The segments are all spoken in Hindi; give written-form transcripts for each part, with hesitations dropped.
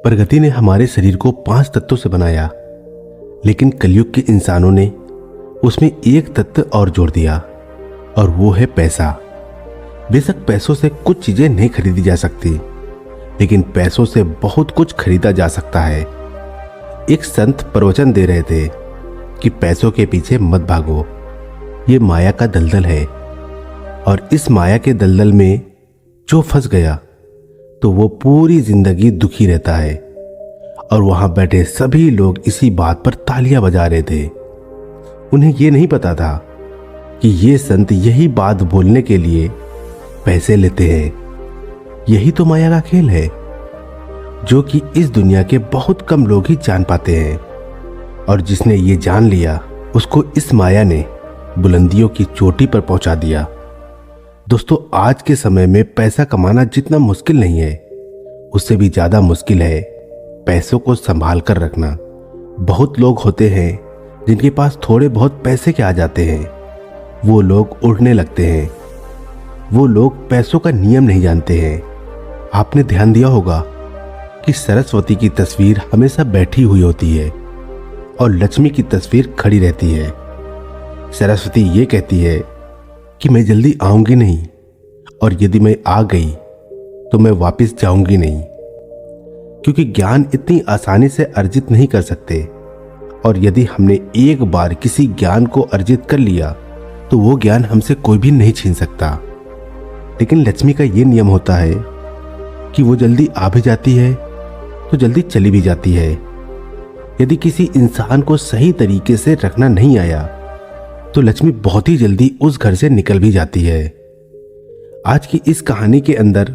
प्रगति ने हमारे शरीर को 5 तत्वों से बनाया, लेकिन कलयुग के इंसानों ने उसमें एक तत्व और जोड़ दिया और वो है पैसा। बेशक पैसों से कुछ चीजें नहीं खरीदी जा सकती, लेकिन पैसों से बहुत कुछ खरीदा जा सकता है। एक संत प्रवचन दे रहे थे कि पैसों के पीछे मत भागो, ये माया का दलदल है, और इस माया के दलदल में जो फंस गया तो वो पूरी जिंदगी दुखी रहता है। और वहां बैठे सभी लोग इसी बात पर तालियां बजा रहे थे। उन्हें ये नहीं पता था कि ये संत यही बात बोलने के लिए पैसे लेते हैं। यही तो माया का खेल है, जो कि इस दुनिया के बहुत कम लोग ही जान पाते हैं। और जिसने ये जान लिया, उसको इस माया ने बुलंदियों की चोटी पर पहुंचा दिया। दोस्तों, आज के समय में पैसा कमाना जितना मुश्किल नहीं है, उससे भी ज्यादा मुश्किल है पैसों को संभाल कर रखना। बहुत लोग होते हैं जिनके पास थोड़े बहुत पैसे के आ जाते हैं, वो लोग उड़ने लगते हैं। वो लोग पैसों का नियम नहीं जानते हैं। आपने ध्यान दिया होगा कि सरस्वती की तस्वीर हमेशा बैठी हुई होती है और लक्ष्मी की तस्वीर खड़ी रहती है। सरस्वती ये कहती है कि मैं जल्दी आऊंगी नहीं, और यदि मैं आ गई तो मैं वापस जाऊंगी नहीं, क्योंकि ज्ञान इतनी आसानी से अर्जित नहीं कर सकते। और यदि हमने एक बार किसी ज्ञान को अर्जित कर लिया तो वो ज्ञान हमसे कोई भी नहीं छीन सकता। लेकिन लक्ष्मी का ये नियम होता है कि वो जल्दी आ भी जाती है तो जल्दी चली भी जाती है। यदि किसी इंसान को सही तरीके से रखना नहीं आया तो लक्ष्मी बहुत ही जल्दी उस घर से निकल भी जाती है। आज की इस कहानी के अंदर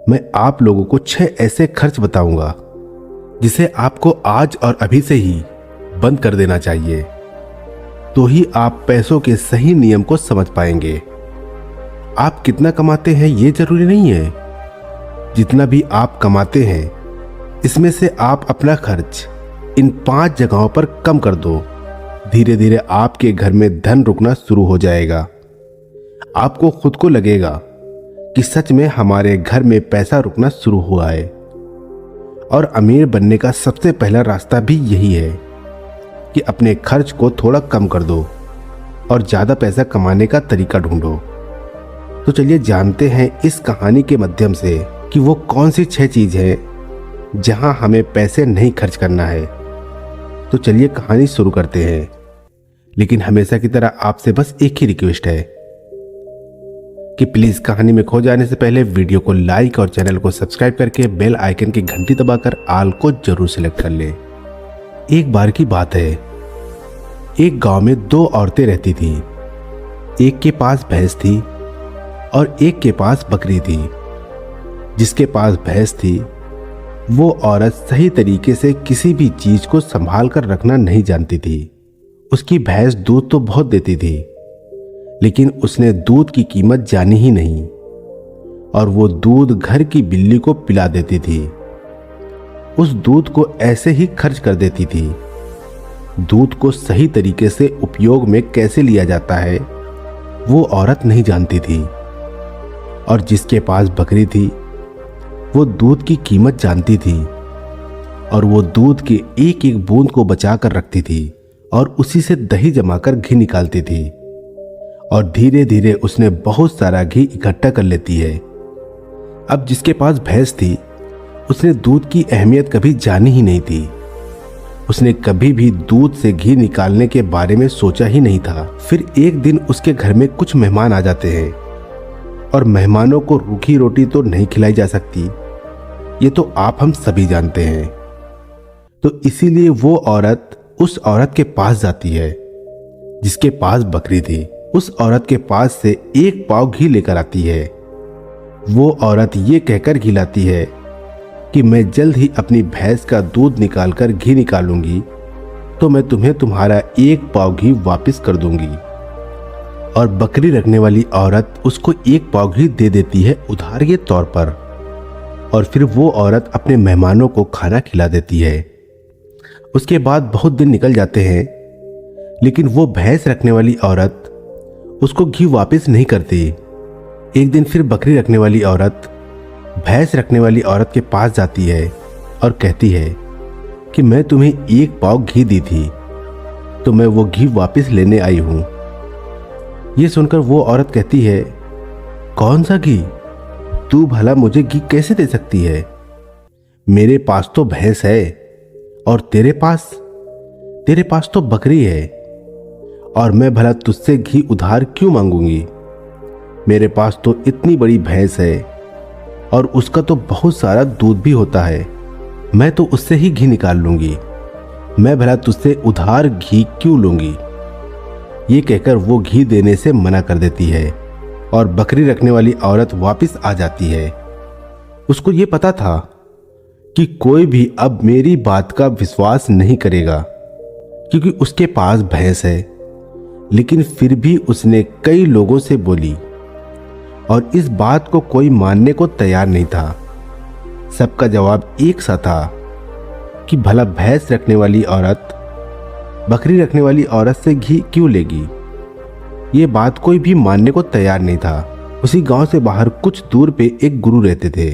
मैं आप लोगों को 6 ऐसे खर्च बताऊंगा जिसे आपको आज और अभी से ही बंद कर देना चाहिए, तो ही आप पैसों के सही नियम को समझ पाएंगे। आप कितना कमाते हैं ये जरूरी नहीं है। जितना भी आप कमाते हैं, इसमें से आप अपना खर्च इन 5 जगहों पर कम कर दो। धीरे धीरे आपके घर में धन रुकना शुरू हो जाएगा। आपको खुद को लगेगा कि सच में हमारे घर में पैसा रुकना शुरू हुआ है। और अमीर बनने का सबसे पहला रास्ता भी यही है कि अपने खर्च को थोड़ा कम कर दो और ज्यादा पैसा कमाने का तरीका ढूंढो। तो चलिए जानते हैं इस कहानी के माध्यम से कि वो कौन सी 6 चीज है जहां हमें पैसे नहीं खर्च करना है। तो चलिए कहानी शुरू करते हैं। लेकिन हमेशा की तरह आपसे बस एक ही रिक्वेस्ट है कि प्लीज कहानी में खो जाने से पहले वीडियो को लाइक और चैनल को सब्सक्राइब करके बेल आइकन की घंटी दबाकर आल को जरूर सिलेक्ट कर ले। एक बार की बात है, एक गांव में 2 औरतें रहती थी। एक के पास भैंस थी और एक के पास बकरी थी। जिसके पास भैंस थी वो औरत सही तरीके से किसी भी चीज को संभाल कर रखना नहीं जानती थी। उसकी भैंस दूध तो बहुत देती थी, लेकिन उसने दूध की कीमत जानी ही नहीं, और वो दूध घर की बिल्ली को पिला देती थी। उस दूध को ऐसे ही खर्च कर देती थी। दूध को सही तरीके से उपयोग में कैसे लिया जाता है वो औरत नहीं जानती थी। और जिसके पास बकरी थी वो दूध की कीमत जानती थी, और वो दूध के एक एक बूंद को बचा कर रखती थी और उसी से दही जमाकर घी निकालती थी। और धीरे धीरे उसने बहुत सारा घी इकट्ठा कर लेती है। अब जिसके पास भैंस थी उसने दूध की अहमियत कभी जानी ही नहीं थी। उसने कभी भी दूध से घी निकालने के बारे में सोचा ही नहीं था। फिर एक दिन उसके घर में कुछ मेहमान आ जाते हैं, और मेहमानों को रूखी रोटी तो नहीं खिलाई जा सकती, ये तो आप हम सभी जानते हैं। तो इसीलिए वो औरत उस औरत के पास जाती है जिसके पास बकरी थी। उस औरत के पास से 1 पाव घी लेकर आती है। वो औरत ये कहकर घी लाती है कि मैं जल्द ही अपनी भैंस का दूध निकालकर घी निकालूंगी, तो मैं तुम्हें तुम्हारा 1 पाव घी वापस कर दूंगी। और बकरी रखने वाली औरत उसको 1 पाव घी दे देती है उधार के तौर पर। और फिर वो औरत अपने मेहमानों को खाना खिला देती है। उसके बाद बहुत दिन निकल जाते हैं, लेकिन वो भैंस रखने वाली औरत उसको घी वापस नहीं करती। एक दिन फिर बकरी रखने वाली औरत भैंस रखने वाली औरत के पास जाती है और कहती है कि मैं तुम्हें 1 पाव घी दी थी, तो मैं वो घी वापस लेने आई हूं। ये सुनकर वो औरत कहती है, कौन सा घी? तू भला मुझे घी कैसे दे सकती है? मेरे पास तो भैंस है, और तेरे पास तो बकरी है, और मैं भला तुझसे घी उधार क्यों मांगूंगी? मेरे पास तो इतनी बड़ी भैंस है और उसका तो बहुत सारा दूध भी होता है, मैं तो उससे ही घी निकाल लूंगी। मैं भला तुझसे उधार घी क्यों लूंगी? ये कहकर वो घी देने से मना कर देती है और बकरी रखने वाली औरत वापस आ जाती है। उसको ये पता था कि कोई भी अब मेरी बात का विश्वास नहीं करेगा, क्योंकि उसके पास भैंस है, लेकिन फिर भी उसने कई लोगों से बोली और इस बात को कोई मानने को तैयार नहीं था। सबका जवाब एक सा था कि भला भैंस रखने वाली औरत बकरी रखने वाली औरत से घी क्यों लेगी? ये बात कोई भी मानने को तैयार नहीं था। उसी गांव से बाहर कुछ दूर पे एक गुरु रहते थे,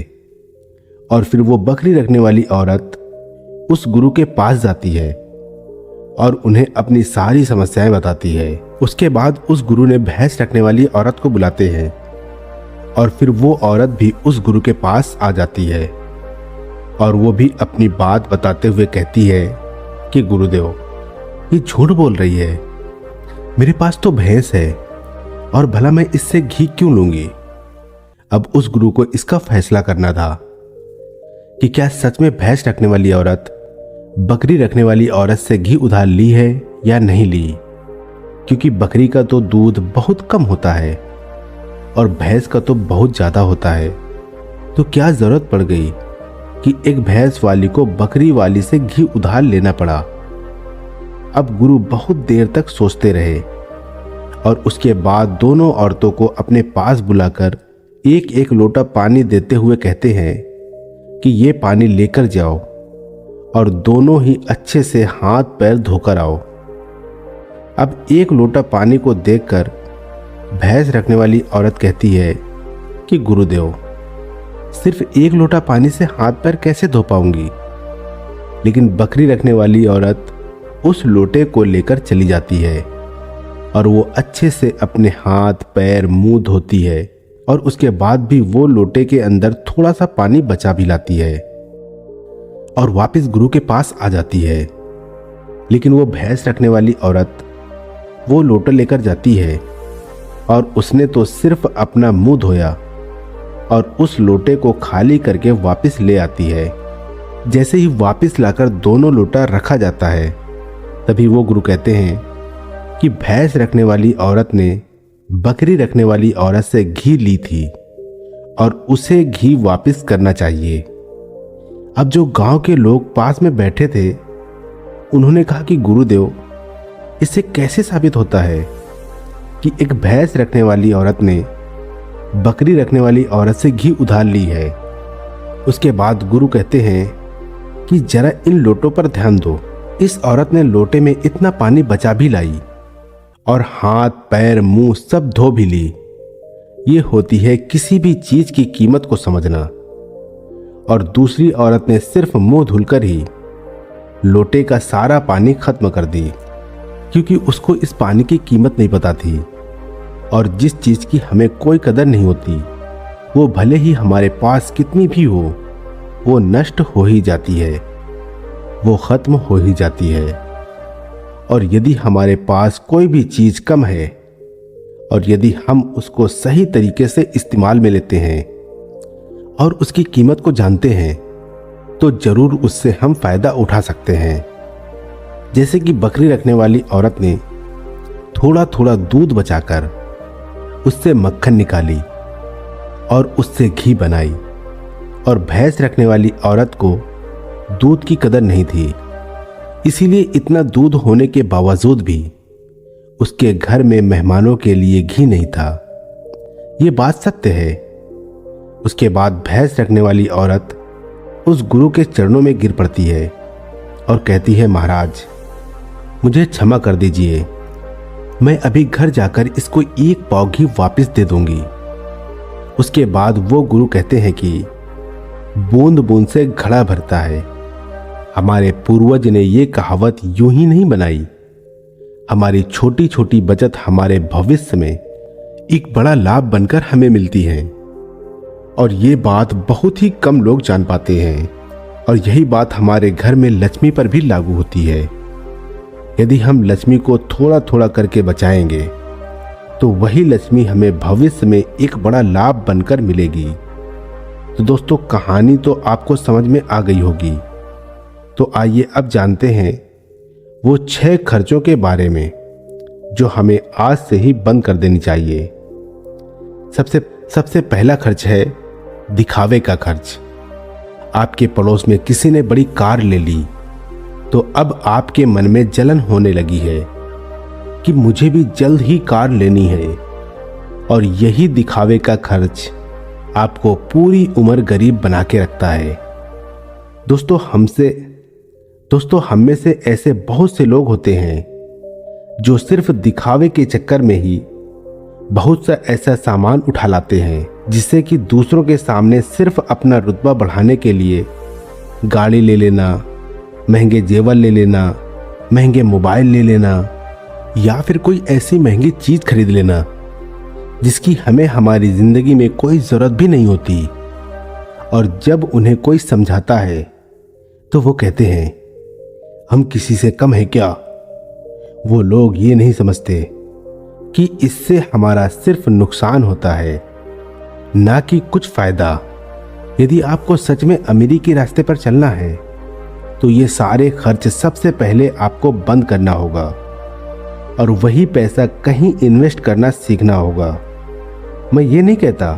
और फिर वो बकरी रखने वाली औरत उस गुरु के पास जाती है और उन्हें अपनी सारी समस्याएं बताती है। उसके बाद उस गुरु ने भैंस रखने वाली औरत को बुलाते हैं और फिर वो औरत भी उस गुरु के पास आ जाती है और वो भी अपनी बात बताते हुए कहती है कि गुरुदेव, ये झूठ बोल रही है, मेरे पास तो भैंस है और भला मैं इससे घी क्यों लूंगी? अब उस गुरु को इसका फैसला करना था कि क्या सच में भैंस रखने वाली औरत बकरी रखने वाली औरत से घी उधार ली है या नहीं ली, क्योंकि बकरी का तो दूध बहुत कम होता है और भैंस का तो बहुत ज्यादा होता है। तो क्या जरूरत पड़ गई कि एक भैंस वाली को बकरी वाली से घी उधार लेना पड़ा? अब गुरु बहुत देर तक सोचते रहे और उसके बाद दोनों औरतों को अपने पास बुलाकर एक एक लोटा पानी देते हुए कहते हैं कि ये पानी लेकर जाओ और दोनों ही अच्छे से हाथ पैर धोकर आओ। अब एक लोटा पानी को देखकर भैंस रखने वाली औरत कहती है कि गुरुदेव, सिर्फ एक लोटा पानी से हाथ पैर कैसे धो पाऊंगी? लेकिन बकरी रखने वाली औरत उस लोटे को लेकर चली जाती है और वो अच्छे से अपने हाथ पैर मुंह धोती है और उसके बाद भी वो लोटे के अंदर थोड़ा सा पानी बचा भी लाती है और वापस गुरु के पास आ जाती है। लेकिन वो भैंस रखने वाली औरत वो लोटा लेकर जाती है और उसने तो सिर्फ अपना मुंह धोया और उस लोटे को खाली करके वापस ले आती है। जैसे ही वापस लाकर दोनों लोटा रखा जाता है, तभी वो गुरु कहते हैं कि भैंस रखने वाली औरत ने बकरी रखने वाली औरत से घी ली थी और उसे घी वापस करना चाहिए। अब जो गांव के लोग पास में बैठे थे, उन्होंने कहा कि गुरुदेव, इससे कैसे साबित होता है कि एक भैंस रखने वाली औरत ने बकरी रखने वाली औरत से घी उधार ली है? उसके बाद गुरु कहते हैं कि जरा इन लोटों पर ध्यान दो। इस औरत ने लोटे में इतना पानी बचा भी लाई और हाथ पैर मुंह सब धो भी ली। ये होती है किसी भी चीज की कीमत को समझना। और दूसरी औरत ने सिर्फ मुंह धुलकर ही लोटे का सारा पानी खत्म कर दी, क्योंकि उसको इस पानी की कीमत नहीं पता थी। और जिस चीज की हमें कोई कदर नहीं होती, वो भले ही हमारे पास कितनी भी हो, वो नष्ट हो ही जाती है, वो खत्म हो ही जाती है। और यदि हमारे पास कोई भी चीज कम है और यदि हम उसको सही तरीके से इस्तेमाल में लेते हैं और उसकी कीमत को जानते हैं, तो जरूर उससे हम फायदा उठा सकते हैं। जैसे कि बकरी रखने वाली औरत ने थोड़ा थोड़ा दूध बचाकर उससे मक्खन निकाली और उससे घी बनाई, और भैंस रखने वाली औरत को दूध की कदर नहीं थी, इसीलिए इतना दूध होने के बावजूद भी उसके घर में मेहमानों के लिए घी नहीं था। ये बात सत्य है। उसके बाद भैंस रखने वाली औरत उस गुरु के चरणों में गिर पड़ती है और कहती है, महाराज, मुझे क्षमा कर दीजिए, मैं अभी घर जाकर इसको 1 पाव घी वापस दे दूंगी। उसके बाद वो गुरु कहते हैं कि बूंद बूंद से घड़ा भरता है, हमारे पूर्वज ने ये कहावत यूं ही नहीं बनाई। हमारी छोटी छोटी बचत हमारे भविष्य में एक बड़ा लाभ बनकर हमें मिलती है, और ये बात बहुत ही कम लोग जान पाते हैं। और यही बात हमारे घर में लक्ष्मी पर भी लागू होती है। यदि हम लक्ष्मी को थोड़ा थोड़ा करके बचाएंगे तो वही लक्ष्मी हमें भविष्य में एक बड़ा लाभ बनकर मिलेगी। तो दोस्तों, कहानी तो आपको समझ में आ गई होगी। तो आइए अब जानते हैं वो 6 खर्चों के बारे में जो हमें आज से ही बंद कर देनी चाहिए। सबसे पहला खर्च है दिखावे का खर्च। आपके पड़ोस में किसी ने बड़ी कार ले ली तो अब आपके मन में जलन होने लगी है कि मुझे भी जल्द ही कार लेनी है, और यही दिखावे का खर्च आपको पूरी उम्र गरीब बना के रखता है। दोस्तों, हम में से ऐसे बहुत से लोग होते हैं जो सिर्फ दिखावे के चक्कर में ही बहुत सा ऐसा सामान उठा लाते हैं जिससे कि दूसरों के सामने सिर्फ अपना रुतबा बढ़ाने के लिए गाड़ी ले लेना, महंगे जेवर ले लेना, महंगे मोबाइल ले लेना, या फिर कोई ऐसी महंगी चीज खरीद लेना जिसकी हमें हमारी जिंदगी में कोई जरूरत भी नहीं होती। और जब उन्हें कोई समझाता है तो वो कहते हैं हम किसी से कम है क्या। वो लोग ये नहीं समझते कि इससे हमारा सिर्फ नुकसान होता है, ना कि कुछ फायदा। यदि आपको सच में अमीरी के रास्ते पर चलना है तो ये सारे खर्च सबसे पहले आपको बंद करना होगा और वही पैसा कहीं इन्वेस्ट करना सीखना होगा। मैं ये नहीं कहता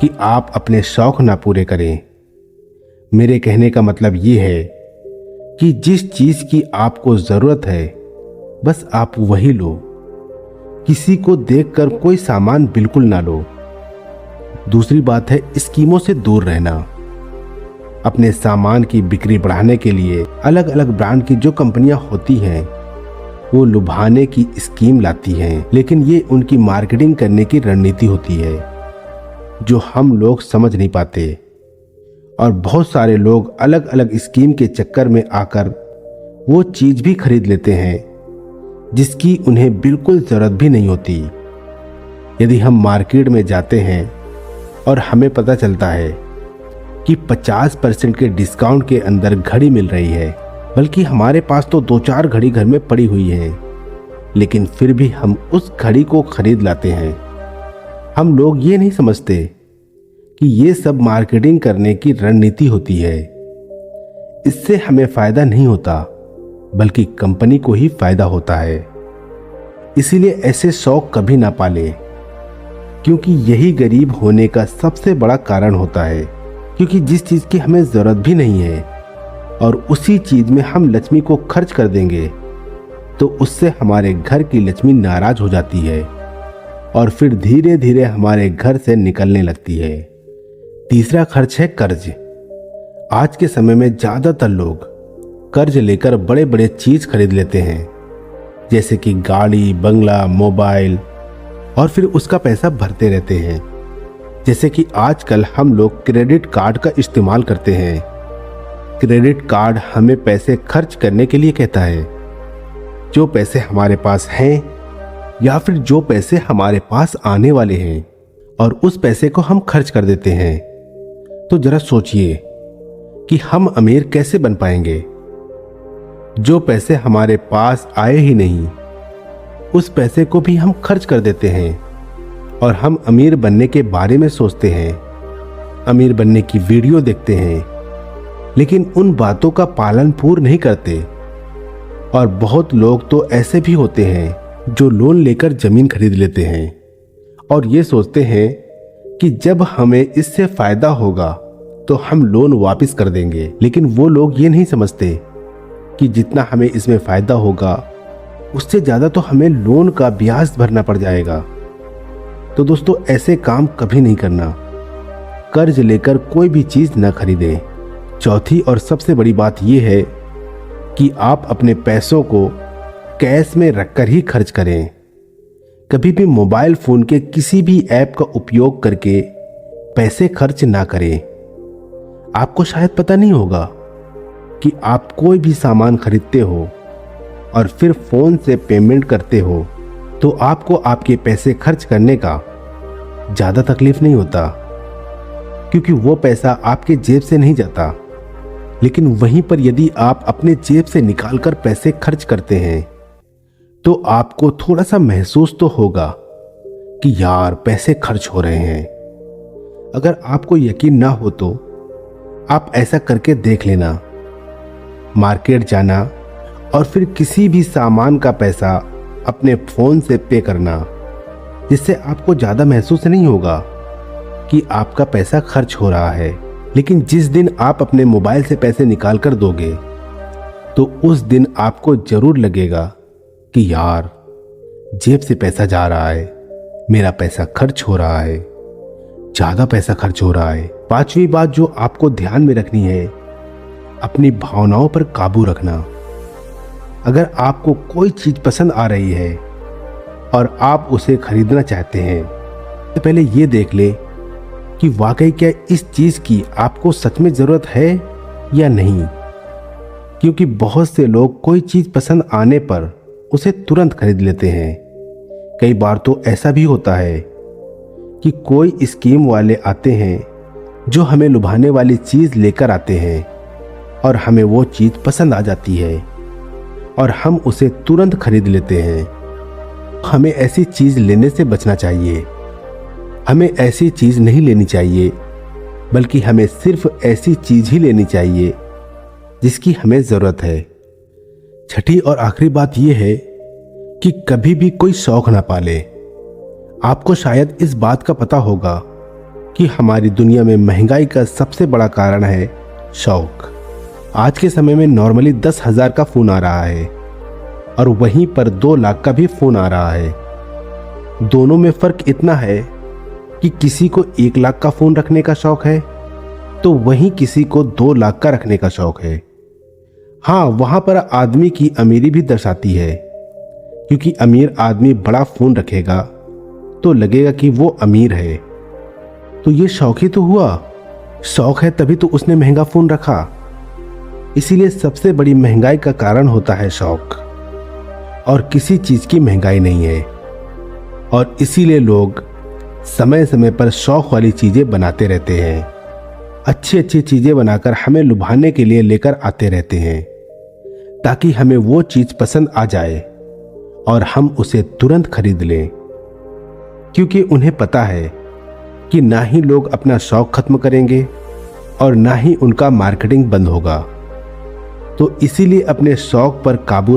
कि आप अपने शौक ना पूरे करें। मेरे कहने का मतलब ये है कि जिस चीज की आपको जरूरत है बस आप वही लो। किसी को देखकर कोई सामान बिल्कुल ना लो। दूसरी बात है स्कीमों से दूर रहना। अपने सामान की बिक्री बढ़ाने के लिए अलग अलग ब्रांड की जो कंपनियां होती हैं वो लुभाने की स्कीम लाती हैं, लेकिन ये उनकी मार्केटिंग करने की रणनीति होती है जो हम लोग समझ नहीं पाते। और बहुत सारे लोग अलग अलग स्कीम के चक्कर में आकर वो चीज भी खरीद लेते हैं जिसकी उन्हें बिल्कुल जरूरत भी नहीं होती। यदि हम मार्केट में जाते हैं और हमें पता चलता है कि 50% के डिस्काउंट के अंदर घड़ी मिल रही है, बल्कि हमारे पास तो 2-4 घड़ी घर में पड़ी हुई है, लेकिन फिर भी हम उस घड़ी को खरीद लाते हैं। हम लोग ये नहीं समझते कि ये सब मार्केटिंग करने की रणनीति होती है। इससे हमें फायदा नहीं होता बल्कि कंपनी को ही फायदा होता है। इसीलिए ऐसे शौक कभी ना पाले, क्योंकि यही गरीब होने का सबसे बड़ा कारण होता है। क्योंकि जिस चीज की हमें जरूरत भी नहीं है और उसी चीज में हम लक्ष्मी को खर्च कर देंगे तो उससे हमारे घर की लक्ष्मी नाराज हो जाती है और फिर धीरे धीरे हमारे घर से निकलने लगती है। तीसरा खर्च है कर्ज। आज के समय में ज्यादातर लोग कर्ज लेकर बड़े बड़े चीज खरीद लेते हैं, जैसे कि गाड़ी, बंगला, मोबाइल, और फिर उसका पैसा भरते रहते हैं। जैसे कि आजकल हम लोग क्रेडिट कार्ड का इस्तेमाल करते हैं। क्रेडिट कार्ड हमें पैसे खर्च करने के लिए कहता है। जो पैसे हमारे पास हैं या फिर जो पैसे हमारे पास आने वाले हैं और उस पैसे को हम खर्च कर देते हैं। तो जरा सोचिए कि हम अमीर कैसे बन पाएंगे। जो पैसे हमारे पास आए ही नहीं उस पैसे को भी हम खर्च कर देते हैं और हम अमीर बनने के बारे में सोचते हैं, अमीर बनने की वीडियो देखते हैं, लेकिन उन बातों का पालन पूर्ण नहीं करते। और बहुत लोग तो ऐसे भी होते हैं जो लोन लेकर जमीन खरीद लेते हैं और ये सोचते हैं कि जब हमें इससे फायदा होगा तो हम लोन वापस कर देंगे। लेकिन वो लोग ये नहीं समझते कि जितना हमें इसमें फायदा होगा उससे ज्यादा तो हमें लोन का ब्याज भरना पड़ जाएगा। तो दोस्तों, ऐसे काम कभी नहीं करना। कर्ज लेकर कोई भी चीज न खरीदें। चौथी और सबसे बड़ी बात यह है कि आप अपने पैसों को कैश में रखकर ही खर्च करें। कभी भी मोबाइल फोन के किसी भी ऐप का उपयोग करके पैसे खर्च ना करें। आपको शायद पता नहीं होगा कि आप कोई भी सामान खरीदते हो और फिर फोन से पेमेंट करते हो तो आपको आपके पैसे खर्च करने का ज़्यादा तकलीफ नहीं होता, क्योंकि वो पैसा आपके जेब से नहीं जाता। लेकिन वहीं पर यदि आप अपने जेब से निकालकर पैसे खर्च करते हैं तो आपको थोड़ा सा महसूस तो होगा कि यार पैसे खर्च हो रहे हैं। अगर आपको यकीन ना हो तो आप ऐसा करके देख लेना, मार्केट जाना और फिर किसी भी सामान का पैसा अपने फोन से पे करना, जिससे आपको ज़्यादा महसूस नहीं होगा कि आपका पैसा खर्च हो रहा है। लेकिन जिस दिन आप अपने मोबाइल से पैसे निकाल कर दोगे तो उस दिन आपको जरूर लगेगा कि यार जेब से पैसा जा रहा है, मेरा पैसा खर्च हो रहा है, ज़्यादा पैसा खर्च हो रहा है। पांचवी बात जो आपको ध्यान में रखनी है, अपनी भावनाओं पर काबू रखना। अगर आपको कोई चीज़ पसंद आ रही है और आप उसे खरीदना चाहते हैं तो पहले ये देख ले कि वाकई क्या इस चीज़ की आपको सच में ज़रूरत है या नहीं। क्योंकि बहुत से लोग कोई चीज़ पसंद आने पर उसे तुरंत खरीद लेते हैं। कई बार तो ऐसा भी होता है कि कोई स्कीम वाले आते हैं जो हमें लुभाने वाली चीज़ लेकर आते हैं और हमें वो चीज़ पसंद आ जाती है और हम उसे तुरंत खरीद लेते हैं। हमें ऐसी चीज़ लेने से बचना चाहिए। हमें ऐसी चीज़ नहीं लेनी चाहिए, बल्कि हमें सिर्फ ऐसी चीज़ ही लेनी चाहिए जिसकी हमें ज़रूरत है। छठी और आखिरी बात यह है कि कभी भी कोई शौक ना पाले। आपको शायद इस बात का पता होगा कि हमारी दुनिया में महंगाई का सबसे बड़ा कारण है शौक। आज के समय में नॉर्मली 10,000 का फ़ोन आ रहा है और वहीं पर 2 लाख का भी फ़ोन आ रहा है। दोनों में फ़र्क इतना है कि किसी को 1 लाख का फ़ोन रखने का शौक है तो वहीं किसी को 2 लाख का रखने का शौक है। हाँ, वहाँ पर आदमी की अमीरी भी दर्शाती है, क्योंकि अमीर आदमी बड़ा फ़ोन रखेगा तो लगेगा कि वो अमीर है। तो ये शौक ही तो हुआ, शौक है तभी तो उसने महंगा फ़ोन रखा। इसीलिए सबसे बड़ी महंगाई का कारण होता है शौक, और किसी चीज़ की महंगाई नहीं है। और इसीलिए लोग समय समय पर शौक वाली चीज़ें बनाते रहते हैं, अच्छी अच्छी चीज़ें बनाकर हमें लुभाने के लिए लेकर आते रहते हैं, ताकि हमें वो चीज़ पसंद आ जाए और हम उसे तुरंत खरीद लें। क्योंकि उन्हें पता है कि ना ही लोग अपना शौक खत्म करेंगे और ना ही उनका मार्केटिंग बंद होगा। तो इसीलिए अपने शौक पर काबू